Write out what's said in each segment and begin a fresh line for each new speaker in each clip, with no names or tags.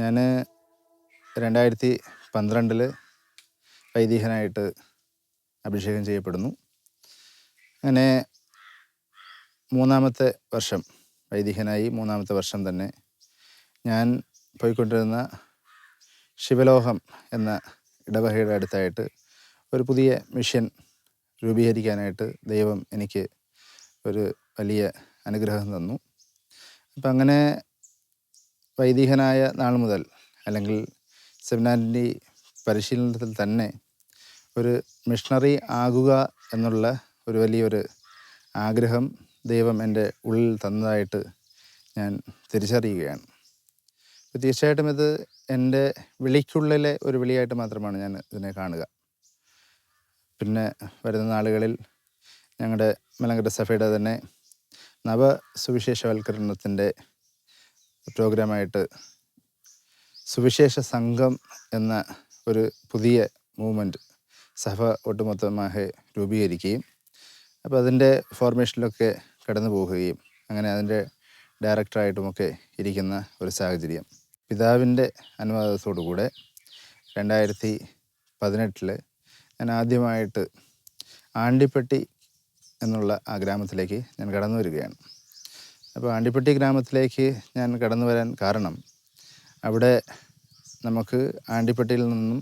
ഞാൻ 2012 വൈദികനായിട്ട് അഭിഷേകം ചെയ്യപ്പെടുന്നു. അങ്ങനെ മൂന്നാമത്തെ വർഷം വൈദികനായി 3-ാമത്തെ വർഷം തന്നെ ഞാൻ പോയിക്കൊണ്ടിരുന്ന ശിവലോകം എന്ന ഇടവകയുടെ അടുത്തായിട്ട് ഒരു പുതിയ മിഷൻ രൂപീകരിക്കാനായിട്ട് ദൈവം എനിക്ക് ഒരു വലിയ അനുഗ്രഹം തന്നു. അപ്പം അങ്ങനെ വൈദികനായ നാൾ മുതൽ, അല്ലെങ്കിൽ സെമിനാരിൻ്റെ പരിശീലനത്തിൽ തന്നെ ഒരു മിഷണറി ആകുക എന്നുള്ള ഒരു വലിയൊരു ആഗ്രഹം ദൈവം എൻ്റെ ഉള്ളിൽ തന്നതായിട്ട് ഞാൻ തിരിച്ചറിയുകയാണ്. തീർച്ചയായിട്ടും ഇത് എൻ്റെ വിളിക്കുള്ളിലെ ഒരു വിളിയായിട്ട് മാത്രമാണ് ഞാൻ ഇതിനെ കാണുക. പിന്നെ വരുന്ന നാളുകളിൽ ഞങ്ങളുടെ മലങ്കര സഭയുടെ തന്നെ നവസുവിശേഷവൽക്കരണത്തിൻ്റെ പ്രോഗ്രാമായിട്ട് സുവിശേഷ സംഘം എന്ന ഒരു പുതിയ മൂവ്മെൻറ്റ് സഭ ഒട്ടുമൊത്തമായി രൂപീകരിക്കുകയും അപ്പോൾ അതിൻ്റെ ഫോർമേഷനിലൊക്കെ കടന്നു പോകുകയും അങ്ങനെ അതിൻ്റെ ഡയറക്ടറായിട്ടുമൊക്കെ ഇരിക്കുന്ന ഒരു സാഹചര്യം. പിതാവിൻ്റെ അനുവാദത്തോടുകൂടെ 2018 ഞാൻ ആദ്യമായിട്ട് ആണ്ടിപ്പെട്ടി എന്നുള്ള ആ ഗ്രാമത്തിലേക്ക് ഞാൻ കടന്നു വരികയാണ്. അപ്പോൾ ആണ്ടിപ്പെട്ടി ഗ്രാമത്തിലേക്ക് ഞാൻ കടന്നു വരാൻ കാരണം, അവിടെ നമുക്ക് ആണ്ടിപ്പെട്ടിയിൽ നിന്നും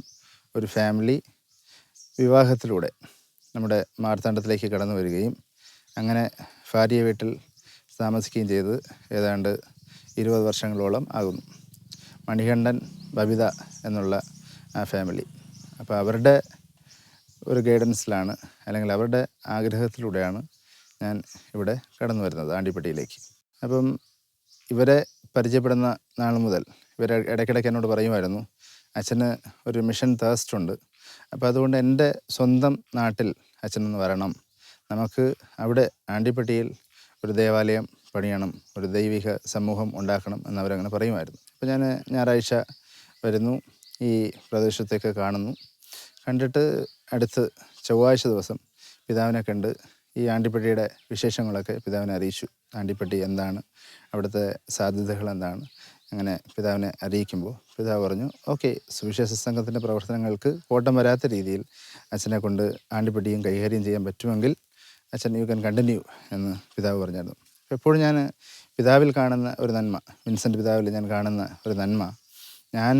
ഒരു ഫാമിലി വിവാഹത്തിലൂടെ നമ്മുടെ മാർത്താണ്ഡത്തിലേക്ക് കടന്നു വരികയും അങ്ങനെ ഭാര്യ വീട്ടിൽ താമസിക്കുകയും ചെയ്ത് ഏതാണ്ട് 20 വർഷങ്ങളോളം ആകുന്നു. മണികണ്ഠൻ, ബബിത എന്നുള്ള ആ ഫാമിലി. അപ്പോൾ അവരുടെ ഒരു ഗൈഡൻസിലാണ്, അല്ലെങ്കിൽ അവരുടെ ആഗ്രഹത്തിലൂടെയാണ് ഞാൻ ഇവിടെ കടന്നു വരുന്നത് ആണ്ടിപ്പെട്ടിയിലേക്ക്. അപ്പം ഇവരെ പരിചയപ്പെടുന്ന നാൾ മുതൽ ഇവർ ഇടയ്ക്കിടയ്ക്ക് എന്നോട് പറയുമായിരുന്നു, അച്ഛന് ഒരു മിഷൻ തേഴ്സ്റ്റ് ഉണ്ട്, അപ്പോൾ അതുകൊണ്ട് എൻ്റെ സ്വന്തം നാട്ടിൽ അച്ഛനൊന്ന് വരണം, നമുക്ക് അവിടെ ആണ്ടിപ്പെട്ടിയിൽ ഒരു ദേവാലയം പണിയണം, ഒരു ദൈവിക സമൂഹം ഉണ്ടാക്കണം എന്നവരങ്ങനെ പറയുമായിരുന്നു. അപ്പോൾ ഞാൻ ഞായറാഴ്ച വരുന്നു, ഈ പ്രദേശത്തേക്ക് കാണുന്നു. കണ്ടിട്ട് അടുത്ത് ചൊവ്വാഴ്ച ദിവസം പിതാവിനെ കണ്ട് ഈ ആണ്ടിപ്പെട്ടിയുടെ വിശേഷങ്ങളൊക്കെ പിതാവിനെ അറിയിച്ചു. ആണ്ടിപ്പെട്ടി എന്താണ്, അവിടുത്തെ സാധ്യതകൾ എന്താണ്, അങ്ങനെ പിതാവിനെ അറിയിക്കുമ്പോൾ പിതാവ് പറഞ്ഞു, ഓക്കെ, സുവിശേഷ സംഘത്തിൻ്റെ പ്രവർത്തനങ്ങൾക്ക് കോട്ടം വരാത്ത രീതിയിൽ അച്ഛനെ കൊണ്ട് ആണ്ടിപ്പെട്ടിയും കൈകാര്യം ചെയ്യാൻ പറ്റുമെങ്കിൽ അച്ഛൻ യു ക്യാൻ കണ്ടിന്യൂ എന്ന് പിതാവ് പറഞ്ഞായിരുന്നു. എപ്പോഴും ഞാൻ പിതാവിൽ കാണുന്ന ഒരു നന്മ, വിൻസെൻ്റ് പിതാവിൽ ഞാൻ കാണുന്ന ഒരു നന്മ, ഞാൻ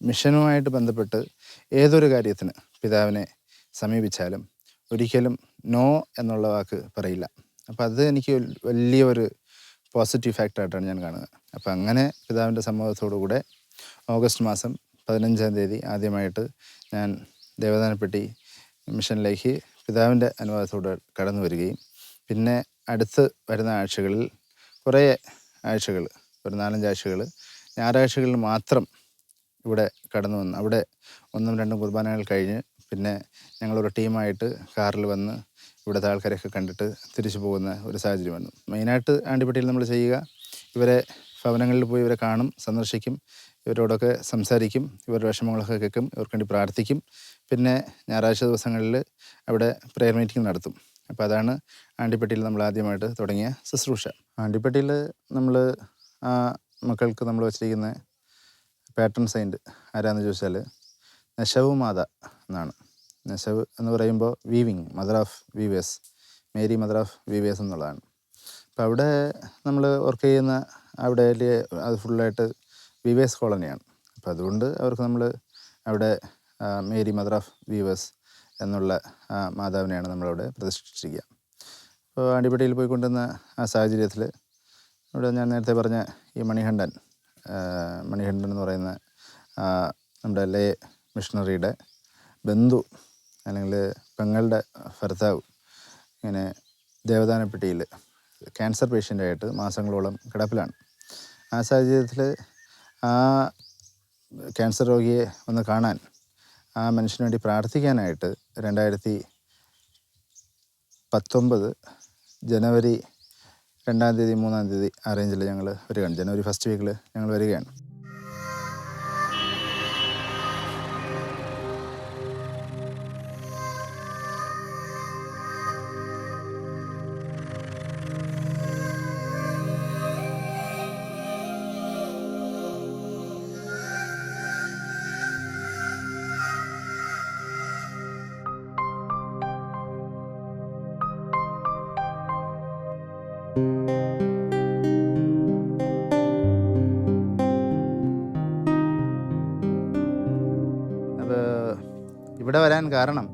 മിഷനുമായിട്ട് ബന്ധപ്പെട്ട് ഏതൊരു കാര്യത്തിന് പിതാവിനെ സമീപിച്ചാലും ഒരിക്കലും നോ എന്നുള്ള വാക്ക് പറയില്ല. അപ്പോൾ അത് എനിക്ക് വലിയൊരു പോസിറ്റീവ് ഫാക്ടറായിട്ടാണ് ഞാൻ കാണുന്നത്. അപ്പോൾ അങ്ങനെ പിതാവിൻ്റെ സമ്മതത്തോടുകൂടെ ഓഗസ്റ്റ് മാസം 15-ാം തീയതി ആദ്യമായിട്ട് ഞാൻ ദേവദാനപ്പെട്ടി മിഷനിലേക്ക് പിതാവിൻ്റെ അനുവാദത്തോടെ കടന്നു വരികയും പിന്നെ അടുത്ത് വരുന്ന ആഴ്ചകളിൽ കുറേ ആഴ്ചകൾ, ഒരു 4-5 ആഴ്ചകൾ, ഞായറാഴ്ചകളിൽ മാത്രം ഇവിടെ കടന്നു വന്ന് അവിടെ 1-2 കുർബാനകൾ കഴിഞ്ഞ് പിന്നെ ഞങ്ങളൊരു ടീമായിട്ട് കാറിൽ വന്ന് ഇവിടുത്തെ ആൾക്കാരെയൊക്കെ കണ്ടിട്ട് തിരിച്ചു പോകുന്ന ഒരു സാഹചര്യമാണ്. മെയിനായിട്ട് ആണ്ടിപ്പെട്ടിയിൽ നമ്മൾ ചെയ്യുക, ഇവരെ ഭവനങ്ങളിൽ പോയി ഇവരെ കാണും, സന്ദർശിക്കും, ഇവരോടൊക്കെ സംസാരിക്കും, ഇവരുടെ വിഷമങ്ങളൊക്കെ കേൾക്കും, ഇവർക്ക് വേണ്ടി പ്രാർത്ഥിക്കും. പിന്നെ ഞായറാഴ്ച ദിവസങ്ങളിൽ അവിടെ പ്രെയർ മീറ്റിംഗ് നടത്തും. അപ്പോൾ അതാണ് ആണ്ടിപ്പെട്ടിയിൽ നമ്മൾ ആദ്യമായിട്ട് തുടങ്ങിയ ശുശ്രൂഷ. ആണ്ടിപ്പെട്ടിയിൽ നമ്മൾ ആ മക്കൾക്ക് നമ്മൾ വച്ചിരിക്കുന്ന പാട്രൺ സെയിൻറ്റ് ആരാന്ന് ചോദിച്ചാൽ നെശവ് മാത എന്നാണ്. നെശവ് എന്ന് പറയുമ്പോൾ weaving, mother of weavers, Mary mother of weavers എന്നുള്ളതാണ്. അപ്പോൾ അവിടെ നമ്മൾ വർക്ക് ചെയ്യുന്ന അവിടെ അത് ഫുള്ളായിട്ട് വീവേഴ്സ് കോളനിയാണ്. അപ്പോൾ അതുകൊണ്ട് അവർക്ക് നമ്മൾ അവിടെ മേരി മദർ ഓഫ് വീവേഴ്സ് എന്നുള്ള മാതാവിനെയാണ് നമ്മളവിടെ പ്രതിഷ്ഠിച്ചിരിക്കുക. അപ്പോൾ ആണ്ടിപ്പെട്ടിയിൽ പോയിക്കൊണ്ടുവന്ന ആ സാഹചര്യത്തിൽ ഇവിടെ ഞാൻ നേരത്തെ പറഞ്ഞ ഈ മണികണ്ഠൻ എന്ന് പറയുന്ന നമ്മുടെ ലേ മിഷണറിയുടെ ബന്ധു, അല്ലെങ്കിൽ പെങ്ങളുടെ ഭർത്താവ് ഇങ്ങനെ ദേവദാനപ്പെട്ടിയിൽ ക്യാൻസർ പേഷ്യൻ്റായിട്ട് മാസങ്ങളോളം കിടപ്പിലാണ്. ആ സാഹചര്യത്തിൽ ആ ക്യാൻസർ രോഗിയെ ഒന്ന് കാണാൻ, ആ മനുഷ്യന് വേണ്ടി പ്രാർത്ഥിക്കാനായിട്ട് 2019 ജനുവരി 2-ാം തീയതി 3-ാം തീയതി ആ റേഞ്ചിൽ ഞങ്ങൾ വരികയാണ്. ജനുവരി ഫസ്റ്റ് വീക്കിൽ ഞങ്ങൾ വരികയാണ്. ഇവിടെ വരാൻ കാരണം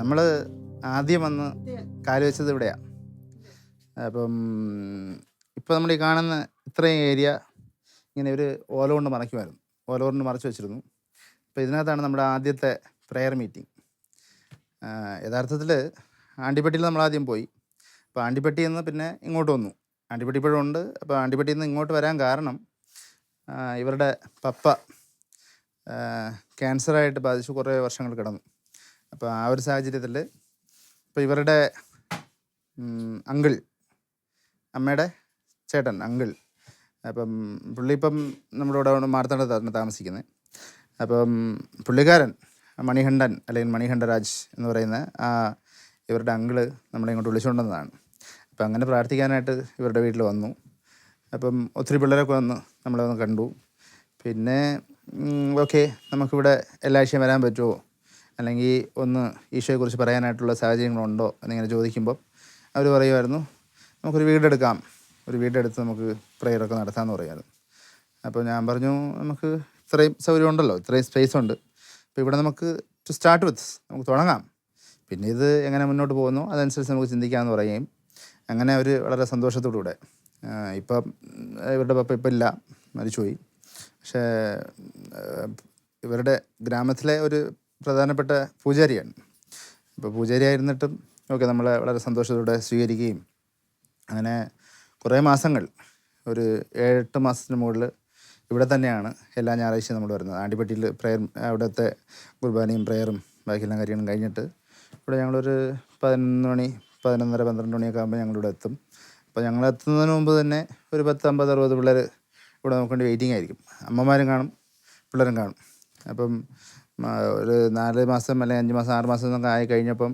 നമ്മൾ ആദ്യം വന്ന് കാല് വെച്ചത് ഇവിടെയാണ്. അപ്പം ഇപ്പോൾ നമ്മൾ ഈ കാണുന്ന ഇത്രയും ഏരിയ ഇങ്ങനെ ഒരു ഓല കൊണ്ട് മറയ്ക്കുമായിരുന്നു, ഓല കൊണ്ട് മറച്ച് വെച്ചിരുന്നു. അപ്പോൾ ഇതിനകത്താണ് നമ്മുടെ ആദ്യത്തെ പ്രെയർ മീറ്റിംഗ്. യഥാർത്ഥത്തിൽ ആണ്ടിപ്പട്ടിയിൽ നമ്മൾ ആദ്യം പോയി. അപ്പോൾ ആണ്ടിപ്പട്ടിയിൽ നിന്ന് പിന്നെ ഇങ്ങോട്ട് വന്നു. ആണ്ടിപ്പട്ടി ഇപ്പോഴും ഉണ്ട്. അപ്പോൾ ആണ്ടിപ്പട്ടിയിൽ നിന്ന് ഇങ്ങോട്ട് വരാൻ കാരണം ഇവരുടെ പപ്പ ക്യാൻസറായിട്ട് ബാധിച്ച് കുറേ വർഷങ്ങൾ കിടന്നു. അപ്പോൾ ആ ഒരു സാഹചര്യത്തിൽ ഇപ്പോൾ ഇവരുടെ അങ്കിൾ, അമ്മയുടെ ചേട്ടൻ അങ്കിൾ, അപ്പം പുള്ളി ഇപ്പം നമ്മുടെ ഇവിടെ മാർത്താണ്ഡത്താണ് താമസിക്കുന്നത്. അപ്പം പുള്ളിക്കാരൻ മണികണ്ഠൻ അല്ലെങ്കിൽ മണികണ്ഠരാജ് എന്ന് പറയുന്ന ഇവരുടെ അങ്കിള് നമ്മളെ ഇങ്ങോട്ട് വിളിച്ചുകൊണ്ടുവന്നതാണ്. അപ്പം അങ്ങനെ പ്രാർത്ഥിക്കാനായിട്ട് ഇവരുടെ വീട്ടിൽ വന്നു. അപ്പം ഒത്തിരി പിള്ളേരൊക്കെ വന്ന് നമ്മളെ ഒന്ന് കണ്ടു. പിന്നെ ഓക്കെ, നമുക്കിവിടെ എല്ലാ ആഴ്ചയും വരാൻ പറ്റുമോ, അല്ലെങ്കിൽ ഒന്ന് ഈശോയെക്കുറിച്ച് പറയാനായിട്ടുള്ള സാഹചര്യങ്ങളുണ്ടോ എന്നിങ്ങനെ ചോദിക്കുമ്പോൾ അവർ പറയുമായിരുന്നു, നമുക്കൊരു വീടെടുക്കാം, ഒരു വീടെടുത്ത് നമുക്ക് പ്രെയറൊക്കെ നടത്താമെന്ന് പറയുമായിരുന്നു. അപ്പോൾ ഞാൻ പറഞ്ഞു, നമുക്ക് ഇത്രയും സൗകര്യം ഉണ്ടല്ലോ, ഇത്രയും സ്പേസ് ഉണ്ട്, അപ്പോൾ ഇവിടെ നമുക്ക് ടു സ്റ്റാർട്ട് വിത്ത് നമുക്ക് തുടങ്ങാം, പിന്നെ ഇത് എങ്ങനെ മുന്നോട്ട് പോകുന്നു അതനുസരിച്ച് നമുക്ക് ചിന്തിക്കാമെന്ന് പറയുകയും അങ്ങനെ അവർ വളരെ സന്തോഷത്തോടുകൂടെ, ഇപ്പം ഇവരുടെ പപ്പ ഇപ്പം ഇല്ല, മരിച്ചുപോയി. പക്ഷേ ഇവരുടെ ഗ്രാമത്തിലെ ഒരു പ്രധാനപ്പെട്ട പൂജാരിയാണ്. ഇപ്പോൾ പൂജാരിയായിരുന്നിട്ടും ഓക്കെ നമ്മളെ വളരെ സന്തോഷത്തോടെ സ്വീകരിക്കുകയും അങ്ങനെ കുറേ മാസങ്ങൾ, ഒരു 7-8 മാസത്തിന് മുകളിൽ ഇവിടെ തന്നെയാണ് എല്ലാ ഞായറാഴ്ചയും നമ്മൾ വരുന്നത്. ആണ്ടിപ്പട്ടിയിൽ പ്രെയർ, അവിടുത്തെ കുർബാനയും പ്രെയറും ബാക്കിയെല്ലാം കാര്യങ്ങളും കഴിഞ്ഞിട്ട് ഇവിടെ ഞങ്ങളൊരു 11 മണി 11:30 12 മണിയൊക്കെ ആകുമ്പോൾ ഞങ്ങളിവിടെ എത്തും. അപ്പോൾ ഞങ്ങൾ എത്തുന്നതിന് മുമ്പ് തന്നെ ഒരു 10 50 60 പിള്ളേർ ഇവിടെ നമുക്ക് വേണ്ടി വെയിറ്റിംഗ് ആയിരിക്കും. അമ്മമാരും കാണും, പിള്ളേരും കാണും. അപ്പം ഒരു 4 മാസം അല്ലെങ്കിൽ 5 മാസം 6 മാസം എന്നൊക്കെ ആയി കഴിഞ്ഞപ്പം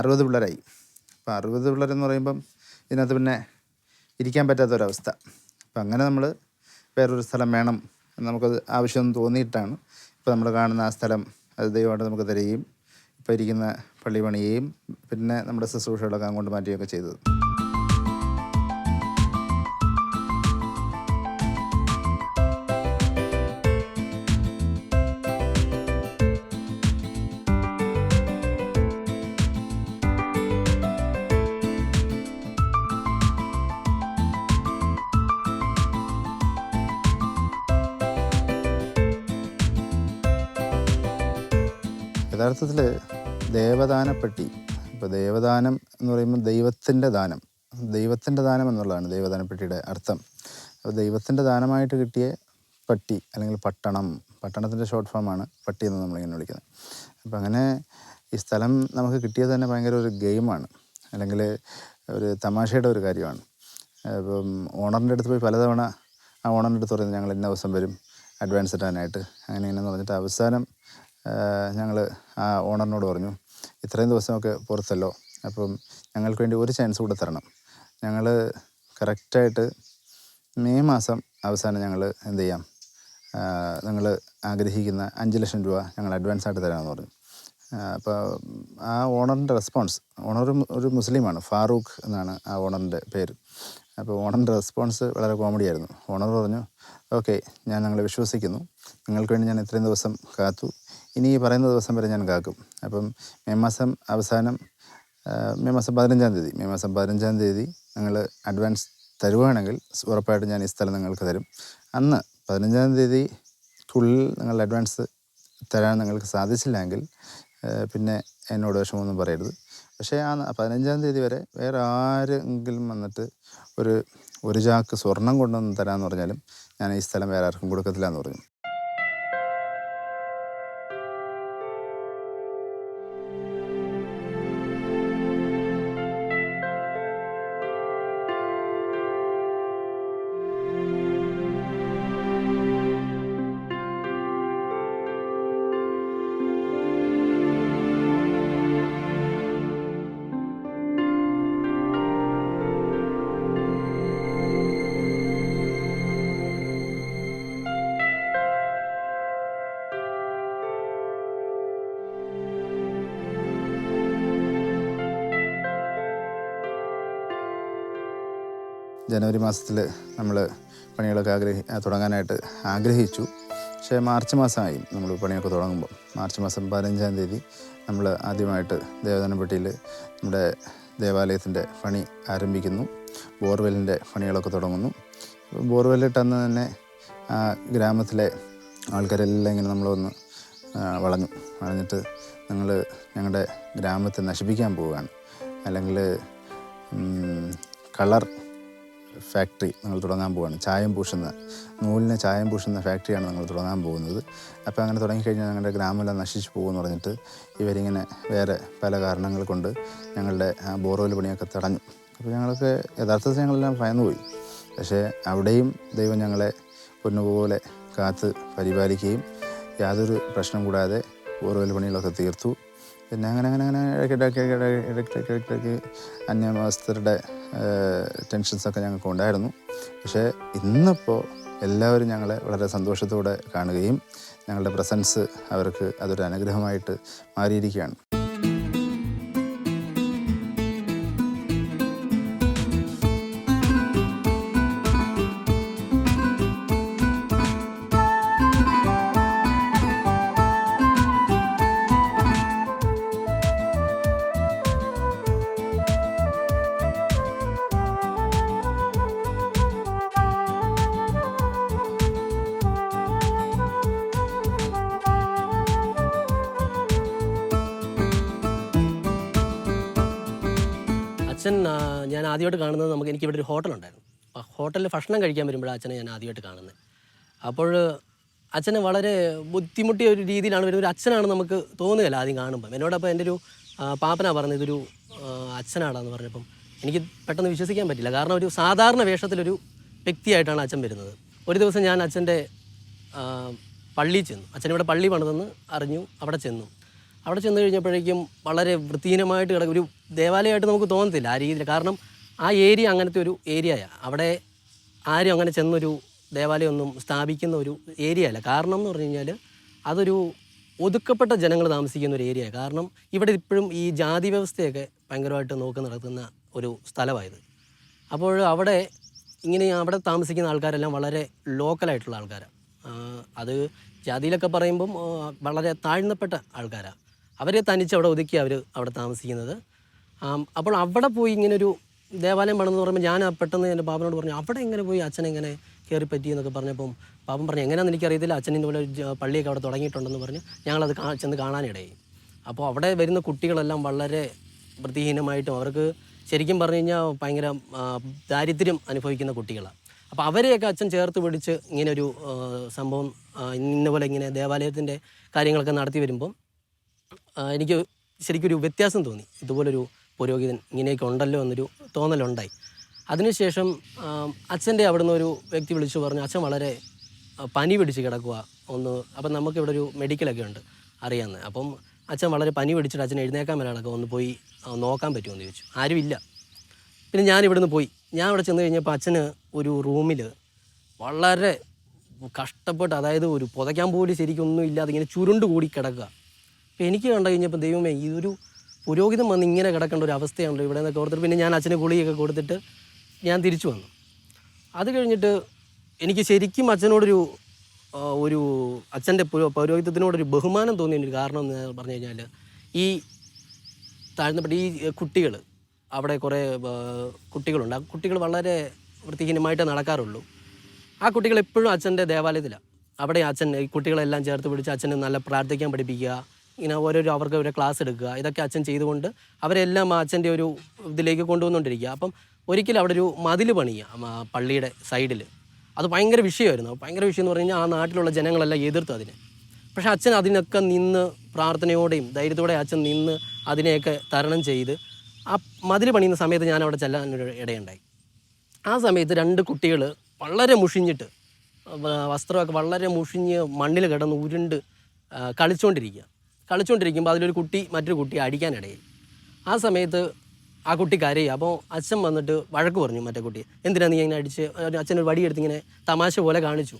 60 പിള്ളേരായി. അപ്പോൾ 60 പിള്ളേരെന്ന് പറയുമ്പം ഇതിനകത്ത് പിന്നെ ഇരിക്കാൻ പറ്റാത്തൊരവസ്ഥ. അപ്പം അങ്ങനെ നമ്മൾ വേറൊരു സ്ഥലം വേണം എന്ന് നമുക്കത് ആവശ്യമൊന്നും തോന്നിയിട്ടാണ് ഇപ്പോൾ നമ്മൾ കാണുന്ന ആ സ്ഥലം അത് ദൈവമായിട്ട് നമുക്ക് തരികയും ഇപ്പോൾ ഇരിക്കുന്ന പള്ളി പണിയുകയും പിന്നെ നമ്മുടെ ശുശ്രൂഷകളൊക്കെ അങ്ങോട്ട് മാറ്റുകയൊക്കെ ചെയ്തത്. യഥാർത്ഥത്തിൽ ദേവദാനപ്പെട്ടി, ഇപ്പോൾ ദേവദാനം എന്ന് പറയുമ്പോൾ ദൈവത്തിൻ്റെ ദാനം എന്നുള്ളതാണ് ദേവദാനപ്പെട്ടിയുടെ അർത്ഥം. അപ്പോൾ ദൈവത്തിൻ്റെ ദാനമായിട്ട് കിട്ടിയ പട്ടി അല്ലെങ്കിൽ പട്ടണത്തിൻ്റെ ഷോർട്ട് ഫോമാണ് പട്ടി എന്ന് നമ്മളിങ്ങനെ വിളിക്കുന്നത്. അപ്പം അങ്ങനെ ഈ സ്ഥലം നമുക്ക് കിട്ടിയത് തന്നെ ഭയങ്കര ഒരു ഗെയിമാണ്, അല്ലെങ്കിൽ ഒരു തമാശയുടെ ഒരു കാര്യമാണ്. അപ്പം ഓണറിൻ്റെ അടുത്ത് പോയി പലതവണ ആ ഓണറിൻ്റെ അടുത്ത് പറയുന്നത് ഞങ്ങൾ ഇന്ന ദിവസം വരും അഡ്വാൻസ് ഇടാനായിട്ട്, അങ്ങനെ ഇങ്ങനെയെന്ന് പറഞ്ഞിട്ട് അവസാനം ഞങ്ങൾ ആ ഓണറിനോട് പറഞ്ഞു, ഇത്രയും ദിവസമൊക്കെ പുറത്തല്ലോ, അപ്പം ഞങ്ങൾക്ക് വേണ്ടി ഒരു ചാൻസ് കൂടെ തരണം. ഞങ്ങൾ കറക്റ്റായിട്ട് മെയ് മാസം അവസാനം ഞങ്ങൾ എന്ത് ചെയ്യാം, നിങ്ങൾ ആഗ്രഹിക്കുന്ന 5 ലക്ഷം രൂപ ഞങ്ങൾ അഡ്വാൻസ് ആയിട്ട് തരാമെന്ന് പറഞ്ഞു. അപ്പോൾ ആ ഓണറിൻ്റെ റെസ്പോൺസ്, ഒരു മുസ്ലിമാണ്, ഫാറൂഖ് എന്നാണ് ആ ഓണറിൻ്റെ പേര്. അപ്പോൾ ഓണറിൻ്റെ റെസ്പോൺസ് വളരെ കോമഡിയായിരുന്നു. ഓണർ പറഞ്ഞു, ഓക്കെ, ഞാൻ നിങ്ങളെ വിശ്വസിക്കുന്നു, നിങ്ങൾക്ക് വേണ്ടി ഞാൻ ഇത്രയും ദിവസം കാത്തു, ഇനി ഈ പറയുന്ന ദിവസം വരെ ഞാൻ കാക്കും. അപ്പം മെയ് മാസം അവസാനം മെയ് മാസം 15-ാം തീയതി നിങ്ങൾ അഡ്വാൻസ് തരുവാണെങ്കിൽ ഉറപ്പായിട്ടും ഞാൻ ഈ സ്ഥലം നിങ്ങൾക്ക് തരും. അന്ന് 15-ാം തീയതിക്കുള്ളിൽ നിങ്ങൾ അഡ്വാൻസ് തരാൻ നിങ്ങൾക്ക് സാധിച്ചില്ലെങ്കിൽ പിന്നെ എന്നോട് വിഷമമൊന്നും പറയരുത്. പക്ഷേ ആ 15-ാം തീയതി വരെ വേറെ ആരെങ്കിലും വന്നിട്ട് ഒരു ചാക്ക് സ്വർണം കൊണ്ടുവന്ന് തരാമെന്ന് പറഞ്ഞാലും ഞാൻ ഈ സ്ഥലം വേറെ ആർക്കും കൊടുക്കത്തില്ല എന്ന് പറഞ്ഞു. ജനുവരി മാസത്തിൽ നമ്മൾ പണികളൊക്കെ തുടങ്ങാനായിട്ട് ആഗ്രഹിച്ചു. പക്ഷേ മാർച്ച് മാസമായി നമ്മൾ പണിയൊക്കെ തുടങ്ങുമ്പോൾ. മാർച്ച് മാസം 15-ാം തീയതി നമ്മൾ ആദ്യമായിട്ട് ദേവദാനപ്പെട്ടിയിൽ നമ്മുടെ ദേവാലയത്തിൻ്റെ പണി ആരംഭിക്കുന്നു. ബോർവെല്ലിൻ്റെ പണികളൊക്കെ തുടങ്ങുന്നു. ബോർവെല്ലിട്ടന്ന് തന്നെ ആ ഗ്രാമത്തിലെ ആൾക്കാരെല്ലാം ഇങ്ങനെ നമ്മളൊന്ന് വളഞ്ഞിട്ട് ഞങ്ങളുടെ ഗ്രാമത്തെ നശിപ്പിക്കാൻ പോവുകയാണ്, അല്ലെങ്കിൽ കളർ ഫാക്ടറി ഞങ്ങൾ തുടങ്ങാൻ പോവുകയാണ്, നൂലിന് ചായം പൂശുന്ന ഫാക്ടറിയാണ് ഞങ്ങൾ തുടങ്ങാൻ പോകുന്നത്. അപ്പോൾ അങ്ങനെ തുടങ്ങിക്കഴിഞ്ഞാൽ ഞങ്ങളുടെ ഗ്രാമമെല്ലാം നശിച്ചു പോകുമെന്ന് പറഞ്ഞിട്ട് ഇവരിങ്ങനെ വേറെ പല കാരണങ്ങൾ കൊണ്ട് ഞങ്ങളുടെ ആ ബോർവെൽ പണിയൊക്കെ തടഞ്ഞു. അപ്പോൾ ഞങ്ങൾക്ക് യഥാർത്ഥത്തിൽ ഞങ്ങളെല്ലാം ഭയന്നുപോയി. പക്ഷേ അവിടെയും ദൈവം ഞങ്ങളെ പൊന്നുപോലെ കാത്ത് പരിപാലിക്കുകയും യാതൊരു പ്രശ്നം കൂടാതെ ബോർവെൽ പണികളൊക്കെ തീർത്തു. പിന്നെ അങ്ങനെ ഇടയ്ക്കിടയ്ക്ക് അന്യമതസ്ഥരുടെ ടെൻഷൻസൊക്കെ ഞങ്ങൾക്ക് ഉണ്ടായിരുന്നു. പക്ഷേ ഇന്നിപ്പോൾ എല്ലാവരും ഞങ്ങളെ വളരെ സന്തോഷത്തോടെ കാണുകയും ഞങ്ങളുടെ പ്രസൻസ് അവർക്ക് അതൊരു അനുഗ്രഹമായിട്ട് മാറിയിരിക്കുകയാണ്.
അച്ഛൻ ഞാൻ ആദ്യമായിട്ട് കാണുന്നത് എനിക്കിവിടെ ഒരു ഹോട്ടലുണ്ടായിരുന്നു. ആ ഹോട്ടലിൽ ഭക്ഷണം കഴിക്കാൻ വരുമ്പോഴാണ് അച്ഛനെ ഞാൻ ആദ്യമായിട്ട് കാണുന്നത്. അപ്പോൾ അച്ഛനെ വളരെ ബുദ്ധിമുട്ടിയ ഒരു രീതിയിലാണ് വരുന്നത്. ഒരു അച്ഛനാണ് നമുക്ക് തോന്നുകയില്ല ആദ്യം കാണുമ്പം. എന്നോടപ്പോൾ എൻ്റെ ഒരു പാപ്പനാണ് പറഞ്ഞത് ഇതൊരു അച്ഛനാണെന്ന് പറഞ്ഞപ്പം എനിക്ക് പെട്ടെന്ന് വിശ്വസിക്കാൻ പറ്റില്ല. കാരണം ഒരു സാധാരണ വേഷത്തിലൊരു വ്യക്തിയായിട്ടാണ് അച്ഛൻ വരുന്നത്. ഒരു ദിവസം ഞാൻ അച്ഛൻ്റെ പള്ളിയിൽ ചെന്നു. അച്ഛനിവിടെ പള്ളി പണിതെന്ന് അറിഞ്ഞു. അവിടെ ചെന്ന് കഴിഞ്ഞപ്പോഴേക്കും വളരെ വൃത്തിഹീനമായിട്ട് ഒരു ദേവാലയമായിട്ട് നമുക്ക് തോന്നത്തില്ല ആ രീതിയിൽ. കാരണം ആ ഏരിയ അങ്ങനത്തെ ഒരു ഏരിയയാണ്. അവിടെ ആരും അങ്ങനെ ചെന്നൊരു ദേവാലയമൊന്നും സ്ഥാപിക്കുന്ന ഒരു ഏരിയ അല്ല. കാരണം എന്ന് പറഞ്ഞു കഴിഞ്ഞാൽ അതൊരു ഒതുക്കപ്പെട്ട ജനങ്ങൾ താമസിക്കുന്ന ഒരു ഏരിയയാണ്. കാരണം ഇവിടെ ഇപ്പോഴും ഈ ജാതി വ്യവസ്ഥയൊക്കെ ഭയങ്കരമായിട്ട് നോക്കി നടത്തുന്ന ഒരു സ്ഥലമായത്. അപ്പോൾ അവിടെ താമസിക്കുന്ന ആൾക്കാരെല്ലാം വളരെ ലോക്കലായിട്ടുള്ള ആൾക്കാരാണ്. അത് ജാതിയിലൊക്കെ പറയുമ്പം വളരെ താഴ്ന്നപ്പെട്ട ആൾക്കാരാണ്. അവരെ തനിച്ച് അവിടെ ഒതുക്കി അവിടെ താമസിക്കുന്നത്. അപ്പോൾ അവിടെ പോയി ഇങ്ങനൊരു ദേവാലയം പണിതെന്ന് പറയുമ്പോൾ ഞാൻ പെട്ടെന്ന് എൻ്റെ പാപ്പനോട് പറഞ്ഞു, അവിടെ എങ്ങനെ പോയി അച്ഛനെങ്ങനെ കയറി പറ്റി എന്നൊക്കെ പറഞ്ഞപ്പം പാപ്പൻ പറഞ്ഞു, എങ്ങനെയാണെന്ന് എനിക്കറിയത്തില്ല, അച്ഛനിൻ്റെ പോലെ പള്ളിയൊക്കെ അവിടെ തുടങ്ങിയിട്ടുണ്ടെന്ന് പറഞ്ഞ് ഞങ്ങളത് ചെന്ന് കാണാനിടയായി. അപ്പോൾ അവിടെ വരുന്ന കുട്ടികളെല്ലാം വളരെ വൃത്തിഹീനമായിട്ടും അവർക്ക് ശരിക്കും പറഞ്ഞു കഴിഞ്ഞാൽ ഭയങ്കര ദാരിദ്ര്യം അനുഭവിക്കുന്ന കുട്ടികളാണ്. അപ്പോൾ അവരെയൊക്കെ അച്ഛൻ ചേർത്ത് പിടിച്ച് ഇങ്ങനൊരു സംഭവം ഇന്നപോലെ ഇങ്ങനെ ദേവാലയത്തിൻ്റെ കാര്യങ്ങളൊക്കെ നടത്തി വരുമ്പം എനിക്ക് ശരിക്കൊരു വ്യത്യാസം തോന്നി. ഇതുപോലൊരു പുരോഹിതൻ ഇങ്ങനെയൊക്കെ ഉണ്ടല്ലോ എന്നൊരു തോന്നലുണ്ടായി. അതിനുശേഷം അച്ഛൻ്റെ അവിടുന്ന് ഒരു വ്യക്തി വിളിച്ചു പറഞ്ഞു, അച്ഛൻ വളരെ പനി പിടിച്ച് കിടക്കുക അപ്പം നമുക്കിവിടെ ഒരു മെഡിക്കലൊക്കെ ഉണ്ട് അറിയാമെന്ന്. അപ്പം അച്ഛൻ വളരെ പനി പിടിച്ചിട്ട് അച്ഛൻ എഴുന്നേക്കാൻ വരാനൊക്കെ ഒന്ന് പോയി നോക്കാൻ പറ്റുമെന്ന് ചോദിച്ചു. ആരുമില്ല. പിന്നെ ഞാൻ ഇവിടുന്ന് പോയി. ഞാൻ അവിടെ ചെന്ന് കഴിഞ്ഞപ്പോൾ അച്ഛന് ഒരു റൂമിൽ വളരെ കഷ്ടപ്പെട്ട്, അതായത് ഒരു പുതയ്ക്കാൻ പോലും ശരിക്കൊന്നും ഇല്ലാതെ ഇങ്ങനെ ചുരുണ്ട് കൂടി കിടക്കുക. അപ്പോൾ എനിക്ക് കണ്ടു കഴിഞ്ഞപ്പോൾ ദൈവമേ, ഇതൊരു പുരോഹിതം വന്ന് ഇങ്ങനെ കിടക്കേണ്ട ഒരു അവസ്ഥയാണല്ലോ ഇവിടെ നിന്നൊക്കെ ഓർത്തിട്ട് പിന്നെ ഞാൻ അച്ഛന് ഗുളിയൊക്കെ കൊടുത്തിട്ട് ഞാൻ തിരിച്ചു വന്നു. അത് കഴിഞ്ഞിട്ട് എനിക്ക് ശരിക്കും അച്ഛനോടൊരു അച്ഛൻ്റെ പൗരോഹിത്യത്തിനോടൊരു ബഹുമാനം തോന്നിയൊരു കാരണം എന്ന് പറഞ്ഞു കഴിഞ്ഞാൽ, ഈ താഴ്ന്നപ്പെട്ട ഈ കുട്ടികൾ, അവിടെ കുറേ കുട്ടികളുണ്ട്. ആ കുട്ടികൾ വളരെ വൃത്തിഹീനമായിട്ടേ നടക്കാറുള്ളൂ. ആ കുട്ടികൾ എപ്പോഴും അച്ഛൻ്റെ ദേവാലയത്തിലാണ്. അവിടെ അച്ഛൻ ഈ കുട്ടികളെല്ലാം ചേർത്ത് പിടിച്ച് അച്ഛന് നല്ല പ്രാർത്ഥിക്കാൻ പഠിപ്പിക്കുക, ഇങ്ങനെ അവർക്ക് ഒരു ക്ലാസ് എടുക്കുക, ഇതൊക്കെ അച്ഛൻ ചെയ്തുകൊണ്ട് അവരെല്ലാം അച്ഛൻ്റെ ഒരു ഇതിലേക്ക് കൊണ്ടുവന്നുകൊണ്ടിരിക്കുക. അപ്പം ഒരിക്കലും അവിടെ ഒരു മതിൽ പണിയുക പള്ളിയുടെ സൈഡിൽ. അത് ഭയങ്കര വിഷയമായിരുന്നു. ഭയങ്കര വിഷയം എന്ന് പറഞ്ഞു കഴിഞ്ഞാൽ ആ നാട്ടിലുള്ള ജനങ്ങളെല്ലാം എതിർത്തു അതിനെ. പക്ഷേ അച്ഛൻ അതിനൊക്കെ നിന്ന് പ്രാർത്ഥനയോടെയും ധൈര്യത്തോടെ അച്ഛൻ നിന്ന് അതിനെയൊക്കെ തരണം ചെയ്ത് ആ മതിൽ പണിയുന്ന സമയത്ത് ഞാൻ അവിടെ ചെല്ലാനൊരു ഇടയുണ്ടായി. ആ സമയത്ത് 2 കുട്ടികൾ വളരെ മുഷിഞ്ഞിട്ട്, വസ്ത്രമൊക്കെ വളരെ മുഷിഞ്ഞ് മണ്ണിൽ കിടന്ന് ഉരുണ്ട് കളിച്ചുകൊണ്ടിരിക്കുമ്പോൾ അതിലൊരു കുട്ടി മറ്റൊരു കുട്ടിയെ അടിക്കാനിടയായി. ആ സമയത്ത് ആ കുട്ടി കരയുക. അപ്പോൾ അച്ഛൻ വന്നിട്ട് വഴക്ക് പറഞ്ഞു മറ്റേ കുട്ടിയെ, എന്തിനാണ് നീ ഇങ്ങനെ അടിച്ച്? അച്ഛനൊരു വടിയെടുത്ത് ഇങ്ങനെ തമാശ പോലെ കാണിച്ചു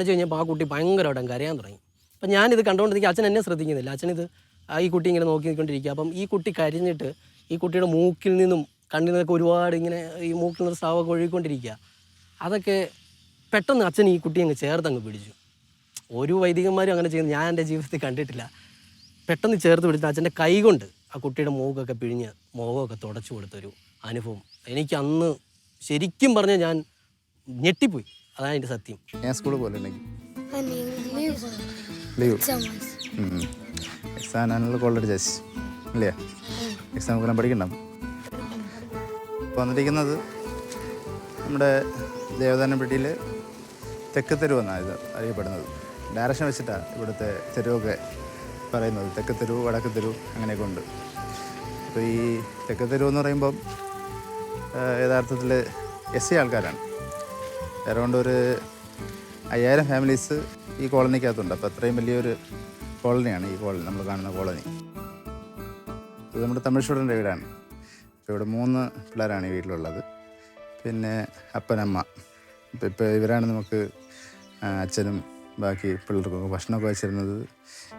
കഴിഞ്ഞപ്പോൾ ആ കുട്ടി ഭയങ്കരമായിട്ടും കരയാൻ തുടങ്ങി. അപ്പം ഞാനിത് കണ്ടുകൊണ്ടിരിക്കുക. അച്ഛൻ എന്നെ ശ്രദ്ധിക്കുന്നില്ല. അച്ഛനിത് ഈ കുട്ടി ഇങ്ങനെ നോക്കിക്കൊണ്ടിരിക്കുക. അപ്പം ഈ കുട്ടി കരഞ്ഞിട്ട് ഈ കുട്ടിയുടെ മൂക്കിൽ നിന്നും കണ്ണിൽ നിന്നൊക്കെ ഒരുപാട് ഇങ്ങനെ ഈ മൂക്കിൽ നിന്ന് സ്രാവൊക്കെ ഒഴുകിക്കൊണ്ടിരിക്കുക. അതൊക്കെ പെട്ടെന്ന് അച്ഛൻ ഈ കുട്ടി അങ്ങ് ചേർത്തങ്ങ് പിടിച്ചു. ഒരു വൈദികന്മാരും അങ്ങനെ ചെയ്യുന്നത് ഞാൻ എൻ്റെ ജീവിതത്തിൽ കണ്ടിട്ടില്ല. പെട്ടെന്ന് ചേർത്ത് പിടിച്ചിട്ട് അച്ഛൻ്റെ കൈ കൊണ്ട് ആ കുട്ടിയുടെ മൂക്കൊക്കെ പിഴിഞ്ഞ് മുഖമൊക്കെ തുടച്ചു കൊടുത്തൊരു അനുഭവം എനിക്ക് അന്ന് ശരിക്കും പറഞ്ഞാൽ ഞാൻ ഞെട്ടിപ്പോയി. അതാണ് എൻ്റെ സത്യം.
ഞാൻ സ്കൂളിൽ പോലെ ഉണ്ടെങ്കിൽ
livro.
Leave
Exames.
എക്സാം ആണല്ലോ കോളേജ് ചേച്ചി ഇല്ലേ? എക്സാം എല്ലാം പഠിക്കണ്ട. ഇപ്പോൾ വന്നിരിക്കുന്നത് നമ്മുടെ ദേവദാനപ്പെട്ടിയിൽ തെക്ക് തെരുവ് എന്നാണ് ഇത് അറിയപ്പെടുന്നത്. ഡയറക്ഷൻ വെച്ചിട്ടാണ് ഇവിടുത്തെ തെരുവൊക്കെ പറയുന്നത്. തെക്ക് തെരുവ്, വടക്ക് തെരുവ് അങ്ങനെയൊക്കെ ഉണ്ട്. അപ്പോൾ ഈ തെക്ക് തെരുവ് എന്ന് പറയുമ്പം യഥാർത്ഥത്തിൽ SC ആൾക്കാരാണ്. അറൗണ്ട് ഒരു 5000 ഫാമിലീസ് ഈ കോളനിക്കകത്തുണ്ട്. അപ്പോൾ അത്രയും വലിയൊരു കോളനിയാണ് ഈ കോളനി, നമ്മൾ കാണുന്ന കോളനി. ഇത് നമ്മുടെ തമിഴ് സ്റ്റുഡൻ്റെ വീടാണ്. ഇപ്പോൾ ഇവിടെ 3 പിള്ളേരാണ് ഈ വീട്ടിലുള്ളത്. പിന്നെ അപ്പനമ്മ. ഇപ്പോൾ ഇവരാണ് നമുക്ക് അച്ഛനും ബാക്കി പിള്ളേർക്കൊക്കെ ഭക്ഷണമൊക്കെ വെച്ചിരുന്നത്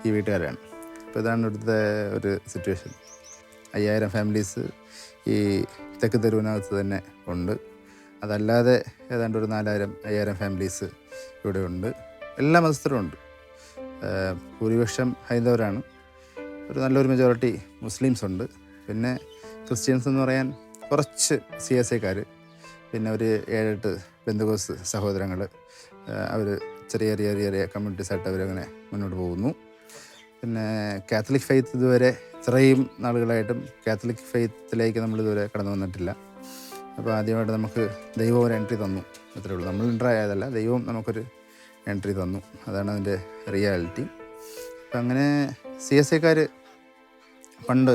ഈ വീട്ടുകാരാണ്. അപ്പോൾ ഇതാണ് ഇവിടുത്തെ ഒരു സിറ്റുവേഷൻ. 5000 ഫാമിലീസ് ഈ തെക്ക് തെരുവിനകത്ത് തന്നെ ഉണ്ട്. അതല്ലാതെ ഏതാണ്ട് ഒരു 4000-5000 ഫാമിലീസ് ഇവിടെ ഉണ്ട്. എല്ലാ മതസ്ഥരും ഉണ്ട്. ഭൂരിപക്ഷം ഹൈന്ദവരാണ്. ഒരു നല്ലൊരു മെജോറിറ്റി മുസ്ലിംസ് ഉണ്ട്. പിന്നെ ക്രിസ്ത്യൻസ് എന്ന് പറയാൻ കുറച്ച് CSIക്കാർ, പിന്നെ ഒരു 7-8 ബന്ധുക്കോസ് സഹോദരങ്ങൾ. അവർ ചെറിയ ചെറിയ ചെറിയ കമ്മ്യൂണിറ്റീസായിട്ട് അവരങ്ങനെ മുന്നോട്ട് പോകുന്നു. പിന്നെ കാത്തലിക് ഫെയ്ത്ത് ഇതുവരെ ഇത്രയും നാളുകളായിട്ടും കാത്തലിക് ഫെയ്ത്തിലേക്ക് നമ്മളിതുവരെ കടന്നു വന്നിട്ടില്ല. അപ്പോൾ ആദ്യമായിട്ട് നമുക്ക് ദൈവം ഒരു എൻട്രി തന്നു, അത്രേ ഉള്ളൂ. നമ്മൾ എൻ്റർ ആയതല്ല, ദൈവം നമുക്കൊരു എൻട്രി തന്നു. അതാണ് അതിൻ്റെ റിയാലിറ്റി. അപ്പം അങ്ങനെ CSIക്കാർ പണ്ട്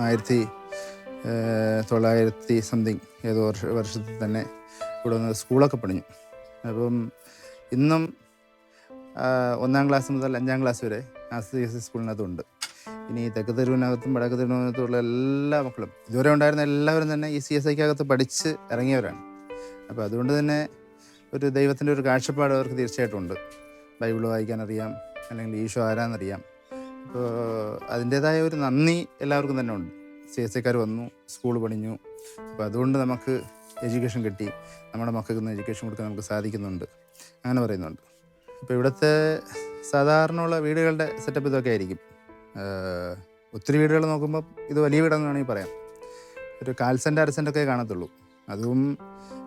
1900 സംതിങ് ഏതോ വർഷത്തിൽ തന്നെ ഇവിടെ വന്ന് സ്കൂളൊക്കെ പണിഞ്ഞു. അപ്പം ഇന്നും 1ാം ക്ലാസ് മുതൽ 5ാം ക്ലാസ് വരെ ആ CSI സ്കൂളിനകത്തുണ്ട്. ഇനി തെക്ക് തെരുവിനകത്തും വടക്ക് തെരുവിനകത്തുള്ള എല്ലാ മക്കളും ഇതുവരെ ഉണ്ടായിരുന്ന എല്ലാവരും തന്നെ ഈ CSIക്കകത്ത് പഠിച്ച് ഇറങ്ങിയവരാണ്. അപ്പോൾ അതുകൊണ്ട് തന്നെ ഒരു ദൈവത്തിൻ്റെ ഒരു കാഴ്ചപ്പാട് അവർക്ക് തീർച്ചയായിട്ടും ഉണ്ട്. ബൈബിൾ വായിക്കാനറിയാം, അല്ലെങ്കിൽ ഈശോ ആരാന്നറിയാം. അപ്പോൾ അതിൻ്റേതായ ഒരു നന്ദി എല്ലാവർക്കും തന്നെ ഉണ്ട്. CSIക്കാർ വന്നു, സ്കൂൾ പണിഞ്ഞു. അപ്പോൾ അതുകൊണ്ട് നമുക്ക് എഡ്യൂക്കേഷൻ കിട്ടി, നമ്മുടെ മക്കൾക്ക് നിന്ന് എഡ്യൂക്കേഷൻ കൊടുക്കാൻ നമുക്ക് സാധിക്കുന്നുണ്ട്, അങ്ങനെ പറയുന്നുണ്ട്. ഇപ്പോൾ ഇവിടുത്തെ സാധാരണ ഉള്ള വീടുകളുടെ സെറ്റപ്പ് ഇതൊക്കെ ആയിരിക്കും. ഒത്തിരി വീടുകൾ നോക്കുമ്പോൾ ഇത് വലിയ വീടെന്ന് വേണമെങ്കിൽ പറയാം. ഒരു 1/4 സെൻറ്റ് 1/2 സെൻറ്റൊക്കെ കാണത്തുള്ളൂ. അതും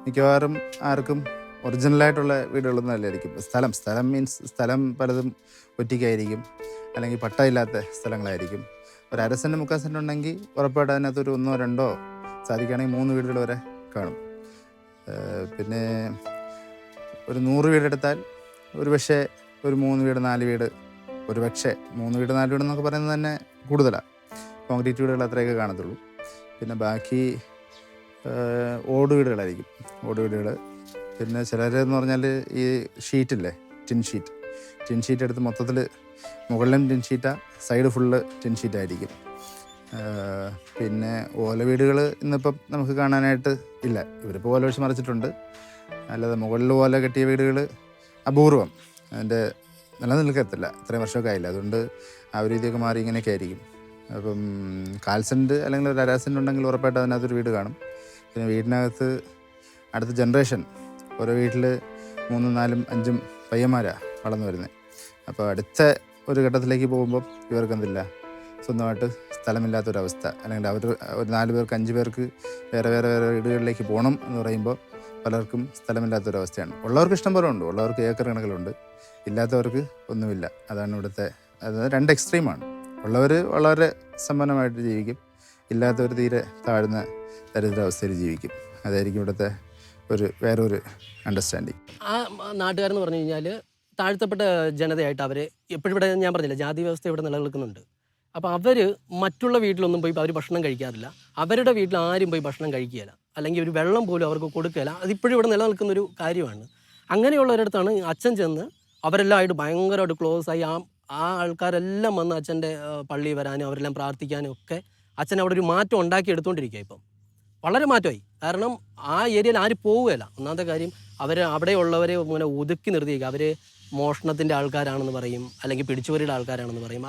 മിക്കവാറും ആർക്കും ഒറിജിനലായിട്ടുള്ള വീടുകളൊന്നും അല്ലായിരിക്കും. സ്ഥലം മീൻസ് സ്ഥലം പലതും ഒറ്റയ്ക്കായിരിക്കും, അല്ലെങ്കിൽ പട്ടയില്ലാത്ത സ്ഥലങ്ങളായിരിക്കും. ഒരു 1/2 സെൻറ്റ് 3/4 സെൻറ്റ് ഉണ്ടെങ്കിൽ ഉറപ്പായിട്ട് അതിനകത്തൊരു 1 or 2 സാധിക്കുകയാണെങ്കിൽ 3 വീടുകൾ വരെ കാണും. പിന്നെ ഒരു 100 വീടെടുത്താൽ ഒരു പക്ഷേ ഒരു 3 വീട് 4 വീട്, ഒരു പക്ഷേ 3 വീട് 4 വീട് എന്നൊക്കെ പറയുന്നത് തന്നെ കൂടുതലാണ്. കോൺക്രീറ്റ് വീടുകൾ അത്രയൊക്കെ കാണത്തുള്ളൂ. പിന്നെ ബാക്കി ഓട് വീടുകളായിരിക്കും, ഓട് വീടുകൾ. പിന്നെ ചിലരെന്ന് പറഞ്ഞാൽ ഈ ഷീറ്റില്ലേ, ടിൻ ഷീറ്റ് എടുത്ത് മൊത്തത്തിൽ മുകളിലും ടിൻ ഷീറ്റാണ്, സൈഡ് ഫുള്ള് ടിൻ ഷീറ്റായിരിക്കും. പിന്നെ ഓല വീടുകൾ ഇന്നിപ്പം നമുക്ക് കാണാനായിട്ട് ഇല്ല. ഇവരിപ്പോൾ ഓല വെച്ച് മറിച്ചിട്ടുണ്ട്. അല്ലാതെ മുകളിൽ ഓല കെട്ടിയ വീടുകൾ അപൂർവം, അതിൻ്റെ നിലനിൽക്കത്തില്ല. ഇത്രയും വർഷമൊക്കെ ആയില്ല. അതുകൊണ്ട് ആ ഒരു രീതിയൊക്കെ മാറി ഇങ്ങനെയൊക്കെ ആയിരിക്കും. അപ്പം 1/4 സെൻറ്റ് അല്ലെങ്കിൽ ഒരു 1/2 സെൻറ്റ് ഉണ്ടെങ്കിൽ ഉറപ്പായിട്ട് അതിനകത്തൊരു വീട് കാണും. പിന്നെ വീടിനകത്ത് അടുത്ത ജനറേഷൻ ഓരോ വീട്ടിൽ 3, 4, 5 പയ്യന്മാരാണ് വളർന്നു വരുന്നത്. അപ്പോൾ അടുത്ത ഒരു ഘട്ടത്തിലേക്ക് പോകുമ്പോൾ ഇവർക്കെന്തില്ല, സ്വന്തമായിട്ട് സ്ഥലമില്ലാത്തൊരവസ്ഥ, അല്ലെങ്കിൽ അവർ ഒരു 4 പേർക്ക് 5 പേർക്ക് വേറെ വീടുകളിലേക്ക് പോകണം എന്ന് പറയുമ്പോൾ പലർക്കും സ്ഥലമില്ലാത്തൊരവസ്ഥയാണ്. ഉള്ളവർക്ക് ഇഷ്ടം പോലെ ഉണ്ട്, ഉള്ളവർക്ക് ഏക്കർ കണക്കിലുണ്ട്, ഇല്ലാത്തവർക്ക് ഒന്നുമില്ല. അതാണ് ഇവിടുത്തെ, അതായത് 2 എക്സ്ട്രീമാണ്. ഉള്ളവർ വളരെ സമ്പന്നമായിട്ട് ജീവിക്കും, ഇല്ലാത്തവർ തീരെ താഴ്ന്ന ദരിദ്രാവസ്ഥയിൽ ജീവിക്കും. അതായിരിക്കും ഇവിടുത്തെ വേറൊരു അണ്ടർസ്റ്റാൻഡിങ്.
ആ നാട്ടുകാരെന്ന് പറഞ്ഞു കഴിഞ്ഞാൽ താഴ്ത്തപ്പെട്ട ജനതയായിട്ട് അവർ എപ്പോഴും ഇവിടെ, ഞാൻ പറഞ്ഞില്ല, ജാതി വ്യവസ്ഥ ഇവിടെ നിലനിൽക്കുന്നുണ്ട്. അപ്പോൾ അവർ മറ്റുള്ള വീട്ടിലൊന്നും പോയി അവർ ഭക്ഷണം കഴിക്കാറില്ല. അവരുടെ വീട്ടിൽ ആരും പോയി ഭക്ഷണം കഴിക്കുകയില്ല, അല്ലെങ്കിൽ ഒരു വെള്ളം പോലും അവർക്ക് കൊടുക്കുകയില്ല. അതിപ്പോഴും ഇവിടെ നിലനിൽക്കുന്നൊരു കാര്യമാണ്. അങ്ങനെയുള്ളവരടുത്താണ് അച്ഛൻ ചെന്ന് അവരെല്ലാമായിട്ട് ഭയങ്കരമായിട്ട് ക്ലോസ് ആയി. ആ ആൾക്കാരെല്ലാം വന്ന് അച്ഛൻ്റെ പള്ളിയിൽ വരാനും അവരെല്ലാം പ്രാർത്ഥിക്കാനും ഒക്കെ അച്ഛൻ അവിടെ ഒരു മാറ്റം ഉണ്ടാക്കി എടുത്തുകൊണ്ടിരിക്കുക. ഇപ്പം വളരെ മാറ്റമായി. കാരണം ആ ഏരിയയിൽ ആരും പോവുകയില്ല. ഒന്നാമത്തെ കാര്യം, അവിടെയുള്ളവരെ ഇങ്ങനെ ഒതുക്കി നിർത്തിയേക്കുക. അവർ മോഷണത്തിൻ്റെ ആൾക്കാരാണെന്ന് പറയും, അല്ലെങ്കിൽ പിടിച്ചുപറിയുടെ ആൾക്കാരാണെന്ന് പറയും.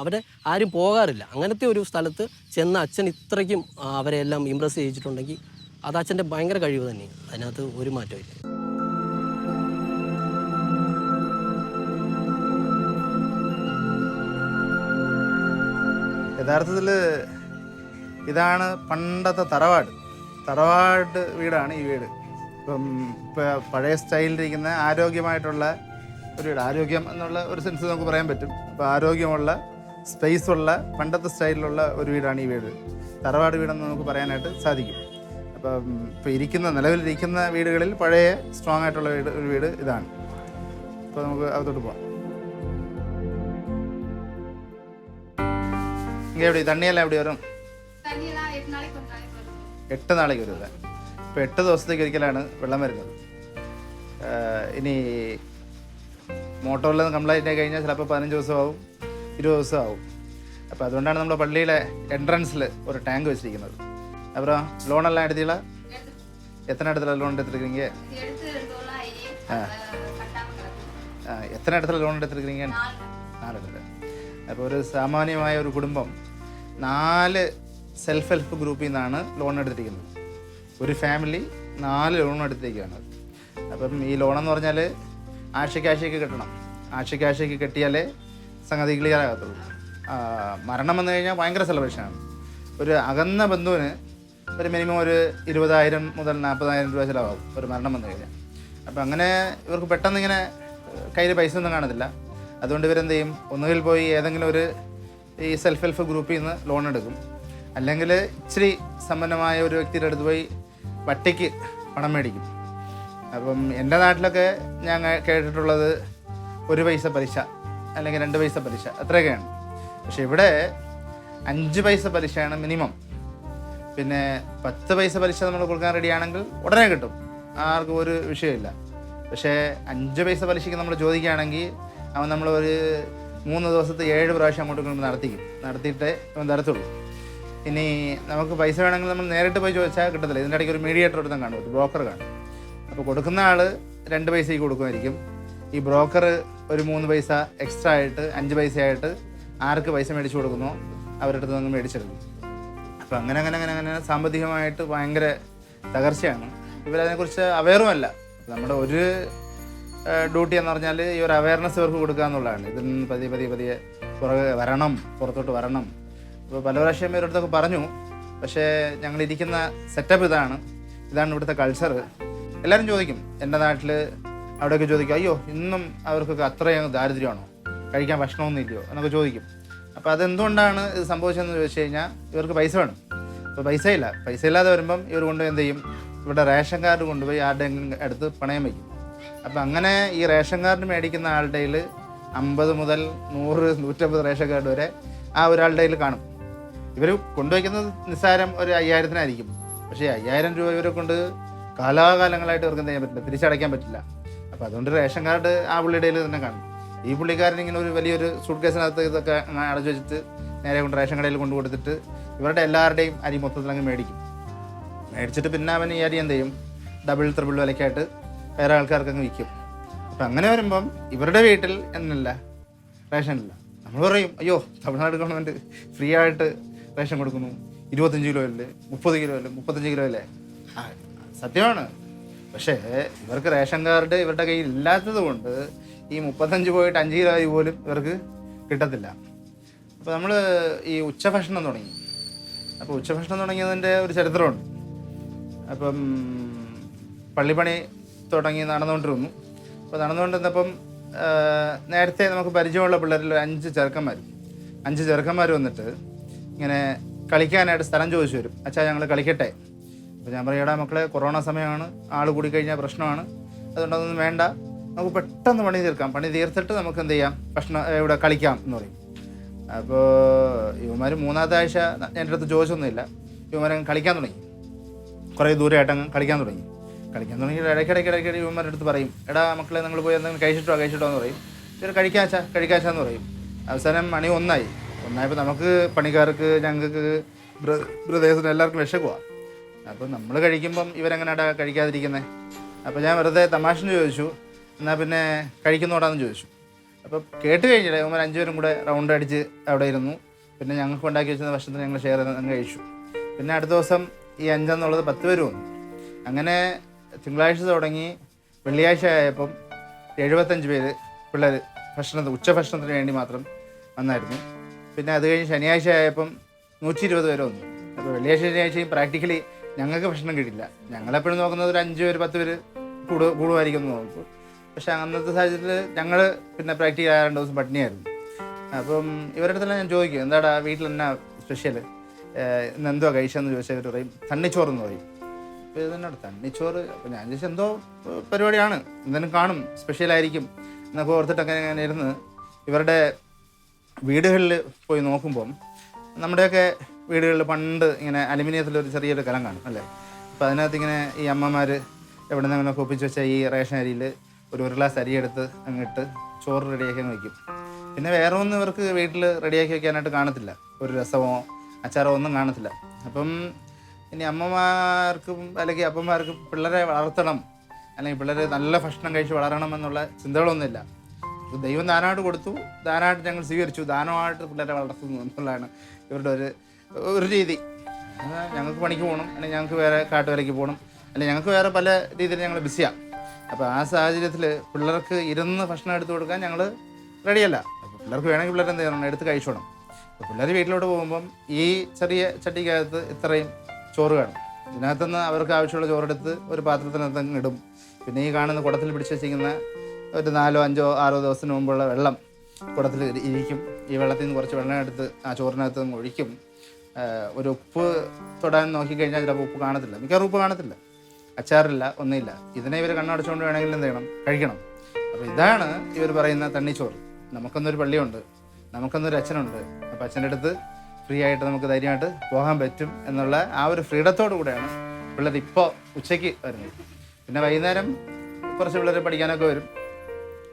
ആരും പോകാറില്ല. അങ്ങനത്തെ ഒരു സ്ഥലത്ത് ചെന്ന് അച്ഛൻ ഇത്രയ്ക്കും അവരെ എല്ലാം ഇമ്പ്രസ് ചെയ്യിച്ചിട്ടുണ്ടെങ്കിൽ അത് അച്ഛൻ്റെ ഭയങ്കര കഴിവ് തന്നെയാണ്. അതിനകത്ത് ഒരു മാറ്റമില്ല.
യഥാർത്ഥത്തിൽ ഇതാണ് പണ്ടത്തെ തറവാട് വീടാണ് ഈ വീട്. ഇപ്പം പഴയ സ്റ്റൈലിലിരിക്കുന്ന ആരോഗ്യമായിട്ടുള്ള ഒരു വീട്. ആരോഗ്യം എന്നുള്ള ഒരു സെൻസ് നമുക്ക് പറയാൻ പറ്റും. അപ്പോൾ ആരോഗ്യമുള്ള സ്പേസുള്ള പണ്ടത്തെ സ്റ്റൈലിലുള്ള ഒരു വീടാണ് ഈ വീട്. തറവാട് വീടെന്ന് നമുക്ക് പറയാനായിട്ട് സാധിക്കും. അപ്പം ഇപ്പോൾ നിലവിലിരിക്കുന്ന വീടുകളിൽ പഴയ സ്ട്രോങ് ആയിട്ടുള്ള ഒരു വീട് ഇതാണ്. അപ്പോൾ നമുക്ക് അകത്തോട്ട് പോകാം. ഇങ്ങനെ എവിടെ തണ്ണിയെല്ലാം എവിടെ വരും? 8 നാളേക്ക് വരും. ഇപ്പോൾ 8 ദിവസത്തേക്ക് ഒരിക്കലാണ് വെള്ളം വരുന്നത്. ഇനി മോട്ടോറിൽ കംപ്ലൈൻ്റ് ആയി കഴിഞ്ഞാൽ ചിലപ്പോൾ 15 ദിവസമാവും, 20 ദിവസമാവും. അപ്പോൾ അതുകൊണ്ടാണ് നമ്മുടെ പള്ളിയിലെ എൻട്രൻസിൽ ഒരു ടാങ്ക് വെച്ചിരിക്കുന്നത്. அப்புறம் லோனெல்லாம் எடுத்தீங்களா? எத்தனை இடத்துல லோன் எடுத்துருக்கீங்க? എത്ര இடத்துல ലോൺ എടുത്തിരിக்கிறீங்க? 4 இடத்துல. അപ്പോൾ ഒരു സാമാന്യമായ ഒരു കുടുംബം 4 സെൽഫ് ഹെൽപ്പ് ഗ്രൂപ്പിൽ നിന്നാണ് ലോൺ എടുത്തിരിക്കുന്നത്. ഒരു ഫാമിലി 4 ലോൺ എടുത്തിരിക്കുകയാണ്. അപ്പം ഈ ലോണെന്ന് പറഞ്ഞാൽ ആഴ്ചയ്ക്ക് കിട്ടണം. ആഴ്ചയ്ക്ക് കെട്ടിയാലേ സംഗതി ക്ലിയർ ആകത്തുള്ളൂ. മരണം വന്നു കഴിഞ്ഞാൽ ഭയങ്കര സെലിബ്രേഷനാണ്. ഒരു അകന്ന ബന്ധുവിന് ഒരു മിനിമം ഒരു 20,000 മുതൽ 40,000 രൂപ ചിലവാകും ഒരു മരണം വന്നു കഴിഞ്ഞാൽ. അപ്പം അങ്ങനെ ഇവർക്ക് പെട്ടെന്ന് ഇങ്ങനെ കയ്യിൽ പൈസ ഒന്നും കാണത്തില്ല. അതുകൊണ്ട് ഇവരെന്ത് ചെയ്യും? ഒന്നുകിൽ പോയി ഏതെങ്കിലും ഒരു ഈ സെൽഫ് ഹെൽപ്പ് ഗ്രൂപ്പിൽ നിന്ന് ലോൺ എടുക്കും, അല്ലെങ്കിൽ ഇച്ചിരി സമ്പന്നമായ ഒരു വ്യക്തിയുടെ അടുത്ത് പോയി വട്ടിക്ക് പണം മേടിക്കും. അപ്പം എൻ്റെ നാട്ടിലൊക്കെ ഞാൻ കേട്ടിട്ടുള്ളത് 1 പൈസ പലിശ അല്ലെങ്കിൽ 2 പൈസ പലിശ അത്രയൊക്കെയാണ്. പക്ഷെ ഇവിടെ 5 പൈസ പലിശയാണ് മിനിമം. പിന്നെ 10 പൈസ പലിശ നമ്മൾ കൊടുക്കാൻ റെഡിയാണെങ്കിൽ ഉടനെ കിട്ടും, ആർക്കും ഒരു വിഷയമില്ല. പക്ഷേ 5 പൈസ പലിശയ്ക്ക് നമ്മൾ ചോദിക്കുകയാണെങ്കിൽ അവൻ നമ്മൾ ഒരു 3 ദിവസത്തെ 7 പ്രാവശ്യം അങ്ങോട്ട് കൊണ്ട് നടത്തിയിട്ടേ അവൻ തരത്തുള്ളൂ. ഇനി നമുക്ക് പൈസ വേണമെങ്കിൽ നമ്മൾ നേരിട്ട് പോയി ചോദിച്ചാൽ കിട്ടത്തില്ല. ഇതിൻ്റെ ഇടയ്ക്ക് ഒരു മീഡിയേറ്റർ എടുത്താൽ കാണും, ഒരു ബ്രോക്കർ കാണും. അപ്പോൾ കൊടുക്കുന്ന ആൾ 2 പൈസയ്ക്ക് കൊടുക്കുമായിരിക്കും. ഈ ബ്രോക്കർ ഒരു 3 പൈസ എക്സ്ട്രാ ആയിട്ട് 5 പൈസയായിട്ട് ആർക്ക് പൈസ മേടിച്ചു കൊടുക്കുന്നോ അവരുടെ അടുത്ത് നിന്ന് മേടിച്ചെടുക്കും. അപ്പോൾ അങ്ങനെ സാമ്പത്തികമായിട്ട് ഭയങ്കര തകർച്ചയാണ്. ഇവരതിനെക്കുറിച്ച് അവെയറുമല്ല. നമ്മുടെ ഒരു ഡ്യൂട്ടി എന്ന് പറഞ്ഞാൽ ഈ ഒരു അവയർനെസ് ഇവർക്ക് കൊടുക്കുക എന്നുള്ളതാണ്. ഇതിൽ നിന്ന് പതിയെ പുറത്തോട്ട് വരണം. അപ്പോൾ പല പ്രാവശ്യം ഇവരടുത്തൊക്കെ പറഞ്ഞു. പക്ഷേ ഞങ്ങളിരിക്കുന്ന സെറ്റപ്പ് ഇതാണ് ഇവിടുത്തെ കൾച്ചർ. എല്ലാവരും ചോദിക്കും, എൻ്റെ നാട്ടിൽ അവിടെയൊക്കെ ചോദിക്കും, അയ്യോ ഇന്നും അവർക്കൊക്കെ അത്രയും ദാരിദ്ര്യമാണോ, കഴിക്കാൻ ഭക്ഷണമൊന്നും ഇല്ലയോ എന്നൊക്കെ ചോദിക്കും. അപ്പോൾ അതെന്തുകൊണ്ടാണ് ഇത് സംഭവിച്ചതെന്ന് ചോദിച്ചു കഴിഞ്ഞാൽ ഇവർക്ക് പൈസ വേണം. അപ്പോൾ പൈസ ഇല്ലാതെ വരുമ്പം ഇവർ കൊണ്ടുപോയി എന്ത് ചെയ്യും? ഇവിടെ റേഷൻ കാർഡ് കൊണ്ടുപോയി ആരുടെയെങ്കിലും അടുത്ത് പണയം വയ്ക്കും. അപ്പം അങ്ങനെ ഈ റേഷൻ കാർഡ് മേടിക്കുന്ന ആളുടെ കയ്യിൽ 50 മുതൽ 100, 150 റേഷൻ കാർഡ് വരെ ആ ഒരാളുടെ കയ്യിൽ കാണും. ഇവർ കൊണ്ടുവയ്ക്കുന്നത് നിസ്സാരം ഒരു 5000-നായിരിക്കും. പക്ഷേ 5000 രൂപ ഇവരെ കൊണ്ട് കാലാകാലങ്ങളായിട്ട് ഇവർക്ക് എന്ത് ചെയ്യാൻ പറ്റില്ല, തിരിച്ചടയ്ക്കാൻ പറ്റില്ല. അപ്പോൾ അതുകൊണ്ട് റേഷൻ കാർഡ് ആ പുള്ളിയുടെ കയ്യിൽ തന്നെ കാണും. ഈ പുള്ളിക്കാരൻ ഇങ്ങനെ ഒരു വലിയൊരു സൂട്ട് കേസിനകത്ത് ഇതൊക്കെ അടച്ചു വെച്ചിട്ട് നേരെ കൊണ്ട് റേഷൻ കടയിൽ കൊണ്ടു കൊടുത്തിട്ട് ഇവരുടെ എല്ലാവരുടെയും അരി മൊത്തത്തിൽ അങ്ങ് മേടിച്ചിട്ട് പിന്നെ അവൻ ഈ അരി എന്ത് ചെയ്യും? ഡബിൾ 3 വിലക്കായിട്ട് വേറെ ആൾക്കാർക്ക് അങ്ങ് വിൽക്കും. അപ്പം അങ്ങനെ വരുമ്പം ഇവരുടെ വീട്ടിൽ എന്നല്ല റേഷനില്ല. നമ്മൾ പറയും, അയ്യോ തമിഴ്നാട് ഗവൺമെൻറ് ഫ്രീ ആയിട്ട് റേഷൻ കൊടുക്കുന്നു, 25 കിലോ അല്ലേ, 30 കിലോ അല്ലേ, 35 കിലോ അല്ലേ. സത്യമാണ്. പക്ഷേ ഇവർക്ക് റേഷൻ കാർഡ് ഇവരുടെ കയ്യിൽ ഇല്ലാത്തത് കൊണ്ട് ഈ 35 പോയിട്ട് 5 കിലോ അരി പോലും ഇവർക്ക് കിട്ടത്തില്ല. അപ്പോൾ നമ്മൾ ഈ ഉച്ചഭക്ഷണം തുടങ്ങി. അപ്പോൾ ഉച്ചഭക്ഷണം തുടങ്ങിയതിൻ്റെ ഒരു ചരിത്രമുണ്ട്. അപ്പം പള്ളിപ്പണി തുടങ്ങി നടന്നുകൊണ്ടിരുന്നു. അപ്പോൾ നടന്നുകൊണ്ടിരുന്നപ്പം നേരത്തെ നമുക്ക് പരിചയമുള്ള പിള്ളേരിൽ 5 ചെറുക്കന്മാർ വന്നിട്ട് ഇങ്ങനെ കളിക്കാനായിട്ട് സ്ഥലം ചോദിച്ചു വരും. അച്ഛാ ഞങ്ങൾ കളിക്കട്ടെ. അപ്പോൾ ഞാൻ പറയും, എടാ മക്കളെ കൊറോണ സമയമാണ്, ആൾ കൂടിക്കഴിഞ്ഞാൽ പ്രശ്നമാണ്, അതുകൊണ്ട് അതൊന്നും വേണ്ട, നമുക്ക് പെട്ടെന്ന് പണി തീർത്തിട്ട് നമുക്ക് എന്ത് ചെയ്യാം, ഇവിടെ കളിക്കാം എന്ന് പറയും. അപ്പോൾ ഇവന്മാർ 3-ാമത്തെ ആഴ്ച എൻ്റെ അടുത്ത് ചോദിച്ചൊന്നുമില്ല. ഇവന്മാരങ്ങ് കളിക്കാൻ തുടങ്ങി. കുറേ ദൂരമായിട്ടങ്ങ് കളിക്കാൻ തുടങ്ങി. ഇടയ്ക്കിടയ്ക്ക് ഇവന്മാരുടെ അടുത്ത് പറയും, എടാ മക്കളെ നിങ്ങൾ പോയി എന്തെങ്കിലും കഴിച്ചിട്ടോ എന്ന് പറയും. ഇവർ കഴിക്കാച്ചാന്ന് പറയും. അവസാനം മണി 1 ഒന്നായപ്പോൾ നമുക്ക് പണിക്കാർക്ക്, ഞങ്ങൾക്ക്, ബ്രദേഴ്സിന് എല്ലാവർക്കും വിശക്കുവാണ്. അപ്പം നമ്മൾ കഴിക്കുമ്പം ഇവരെങ്ങനെയാടാ കഴിക്കാതിരിക്കുന്നത്? അപ്പോൾ ഞാൻ വെറുതെ തമാശന് ചോദിച്ചു, എന്നാൽ പിന്നെ കഴിക്കുന്നോടാന്ന് ചോദിച്ചു. അപ്പോൾ കേട്ട് കഴിഞ്ഞില്ല, ഇവന്മാർ 5 പേരും കൂടെ റൗണ്ട് അടിച്ച് അവിടെ ഇരുന്നു. പിന്നെ ഞങ്ങൾക്ക് ഉണ്ടാക്കി വെച്ചിരുന്ന ഭക്ഷണത്തിന് ഞങ്ങൾ ഷെയർ ചെയ്ത് അങ്ങ് കഴിച്ചു. പിന്നെ അടുത്ത ദിവസം ഈ 5 എന്നുള്ളത് 10 പേര് വന്നു. അങ്ങനെ തിങ്കളാഴ്ച തുടങ്ങി വെള്ളിയാഴ്ച ആയപ്പം 75 പേര് പിള്ളേർ ഉച്ചഭക്ഷണത്തിന് വേണ്ടി മാത്രം വന്നായിരുന്നു. പിന്നെ അത് കഴിഞ്ഞ് ശനിയാഴ്ച ആയപ്പം 120 പേര് വന്നു. അപ്പോൾ വെള്ളിയാഴ്ച ശനിയാഴ്ചയും പ്രാക്ടിക്കലി ഞങ്ങൾക്ക് ഭക്ഷണം കിട്ടില്ല. ഞങ്ങളെപ്പോഴും നോക്കുന്നത് ഒരു 5 പേര് 10 പേര് കൂടുമായിരിക്കും എന്ന് നോക്കും. പക്ഷേ അന്നത്തെ സാഹചര്യത്തിൽ ഞങ്ങൾ പിന്നെ പ്രാക്ടിക്കൽ 2 ദിവസം പട്ടിണിയായിരുന്നു. അപ്പം ഇവരുടെ അടുത്തെല്ലാം ഞാൻ ചോദിക്കും, എന്താടാ വീട്ടിൽ എന്നാ സ്പെഷ്യൽ, ഇന്ന് എന്തുവാ കഴിച്ചതെന്ന് ചോദിച്ചാൽ ഇവർ പറയും തണ്ണിച്ചോറെന്ന് പറയും. അപ്പോൾ ഇതെന്നോട് തണ്ണിച്ചോറ്. അപ്പോൾ ഞാൻ ചോദിച്ചാൽ എന്തോ പരിപാടിയാണ്, എന്തെങ്കിലും കാണും, സ്പെഷ്യലായിരിക്കും എന്നൊക്കെ ഓർത്തിട്ടൊക്കെ അങ്ങനെ ഇരുന്ന് ഇവരുടെ വീടുകളിൽ പോയി നോക്കുമ്പം നമ്മുടെയൊക്കെ വീടുകളിൽ പണ്ട് ഇങ്ങനെ അലുമിനിയത്തിലൊരു ചെറിയൊരു കലം കാണും അല്ലേ. അപ്പോൾ അതിനകത്ത് ഇങ്ങനെ ഈ അമ്മമാർ എവിടെ നിന്ന് അങ്ങനെ ഒപ്പിച്ച് വെച്ചാൽ ഈ റേഷൻ അരിയിൽ ഒരു ഗ്ലാസ് അരിയെടുത്ത് അങ്ങിട്ട് ചോറ് റെഡിയാക്കി വയ്ക്കും. പിന്നെ വേറെ ഒന്നും ഇവർക്ക് വീട്ടിൽ റെഡിയാക്കി വെക്കാനായിട്ട് കാണത്തില്ല, ഒരു രസമോ അച്ചാറോ ഒന്നും കാണത്തില്ല. അപ്പം ഇനി അമ്മമാർക്കും അല്ലെങ്കിൽ അപ്പന്മാർക്കും പിള്ളേരെ വളർത്തണം, അല്ലെങ്കിൽ പിള്ളേർ നല്ല ഭക്ഷണം കഴിച്ച് വളരണം എന്നുള്ള ചിന്തകളൊന്നുമില്ല. ദൈവം ദാനമായിട്ട് കൊടുത്തു, ദാനമായിട്ട് ഞങ്ങൾ സ്വീകരിച്ചു, ദാനമായിട്ട് പിള്ളേരെ വളർത്തുന്നു എന്നുള്ളതാണ് ഇവരുടെ ഒരു രീതി. ഞങ്ങൾക്ക് പണിക്ക് പോകണം, അല്ലെങ്കിൽ ഞങ്ങൾക്ക് വേറെ കാട്ടുവരയ്ക്ക് പോകണം, അല്ലെങ്കിൽ ഞങ്ങൾക്ക് വേറെ പല രീതിയിൽ ഞങ്ങൾ ബിസിയാണ്. അപ്പോൾ ആ സാഹചര്യത്തിൽ പിള്ളേർക്ക് ഇരുന്ന് ഭക്ഷണം എടുത്തു കൊടുക്കാൻ ഞങ്ങൾ റെഡിയല്ല. അപ്പോൾ പിള്ളേർക്ക് വേണമെങ്കിൽ പിള്ളേർ എന്ത് ചെയ്യണം, എടുത്ത് കഴിച്ചോണം. അപ്പോൾ പിള്ളേർ വീട്ടിലോട്ട് പോകുമ്പം ഈ ചെറിയ ചട്ടിക്കകത്ത് ഇത്രയും ചോറ് കാണും. ഇതിനകത്തുനിന്ന് അവർക്ക് ആവശ്യമുള്ള ചോറെടുത്ത് ഒരു പാത്രത്തിനകത്ത് ഇടും. പിന്നെ ഈ കാണുന്ന കുടത്തിൽ പിടിച്ച് വെച്ചിരിക്കുന്ന ഒരു 4, 5, 6 ദിവസത്തിന് മുമ്പുള്ള വെള്ളം കുടത്തിൽ ഇരിക്കും. ഈ വെള്ളത്തിൽ നിന്ന് കുറച്ച് വെള്ളം എടുത്ത് ആ ചോറിനകത്ത് നിന്ന് ഒഴിക്കും. ഒരു ഉപ്പ് തൊടാൻ നോക്കിക്കഴിഞ്ഞാൽ ചിലപ്പോൾ ഉപ്പ് കാണത്തില്ല, മിക്കവാറും ഉപ്പ് കാണത്തില്ല, അച്ചാറില്ല, ഒന്നുമില്ല. ഇതിനെ ഇവർ കണ്ണടച്ചുകൊണ്ട് വേണമെങ്കിൽ എന്ത് ചെയ്യണം, കഴിക്കണം. അപ്പോൾ ഇതാണ് ഇവർ പറയുന്ന തണ്ണിച്ചോറ്. നമുക്കൊന്നൊരു പള്ളിയുണ്ട്, നമുക്കൊന്നൊരു അച്ഛനുണ്ട്. അപ്പോൾ അച്ഛൻ്റെ അടുത്ത് ഫ്രീ ആയിട്ട് നമുക്ക് ധൈര്യമായിട്ട് പോകാൻ പറ്റും എന്നുള്ള ആ ഒരു ഫ്രീഡത്തോടു കൂടെയാണ് പിള്ളേർ ഇപ്പോൾ ഉച്ചയ്ക്ക് വരുന്നത്. പിന്നെ വൈകുന്നേരം കുറച്ച് പിള്ളേർ പഠിക്കാനൊക്കെ വരും.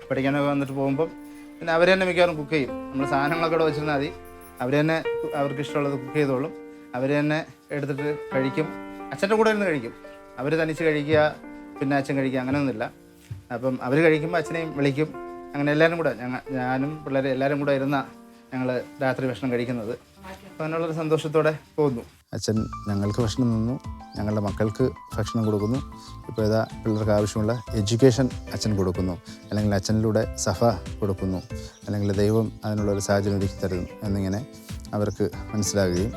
പഠിക്കാനൊക്കെ വന്നിട്ട് പോകുമ്പം പിന്നെ അവർ തന്നെ മിക്കവാറും കുക്ക് ചെയ്യും. നമ്മൾ സാധനങ്ങളൊക്കെ ഇവിടെ വെച്ചിരുന്നാൽ മതി, അവർ തന്നെ അവർക്ക് ഇഷ്ടമുള്ളത് കുക്ക് ചെയ്തോളും. അവർ തന്നെ എടുത്തിട്ട് കഴിക്കും, അച്ഛൻ്റെ കൂടെ ഇരുന്ന് കഴിക്കും. അവർ തനിച്ച് കഴിക്കുക, പിന്നെ അച്ഛൻ കഴിക്കുക, അങ്ങനെയൊന്നുമില്ല. അപ്പം അവർ കഴിക്കുമ്പോൾ അച്ഛനെയും വിളിക്കും. അങ്ങനെ എല്ലാവരും കൂടെ ഞാനും പിള്ളേരും എല്ലാവരും കൂടെ ഇരുന്ന ഞങ്ങൾ രാത്രി ഭക്ഷണം കഴിക്കുന്നത്. അപ്പോൾ അതിനുള്ളൊരു സന്തോഷത്തോടെ പോകുന്നു. അച്ഛൻ ഞങ്ങൾക്ക് ഭക്ഷണം തന്നു, ഞങ്ങളുടെ മക്കൾക്ക് ഭക്ഷണം കൊടുക്കുന്നു. ഇപ്പോൾ ഏതാ പിള്ളേർക്ക് ആവശ്യമുള്ള എഡ്യൂക്കേഷൻ അച്ഛൻ കൊടുക്കുന്നു, അല്ലെങ്കിൽ അച്ഛനിലൂടെ സഭ കൊടുക്കുന്നു, അല്ലെങ്കിൽ ദൈവം അതിനുള്ളൊരു സാഹചര്യം ഒരുക്കി തരുന്നു എന്നിങ്ങനെ അവർക്ക് മനസ്സിലാകുകയും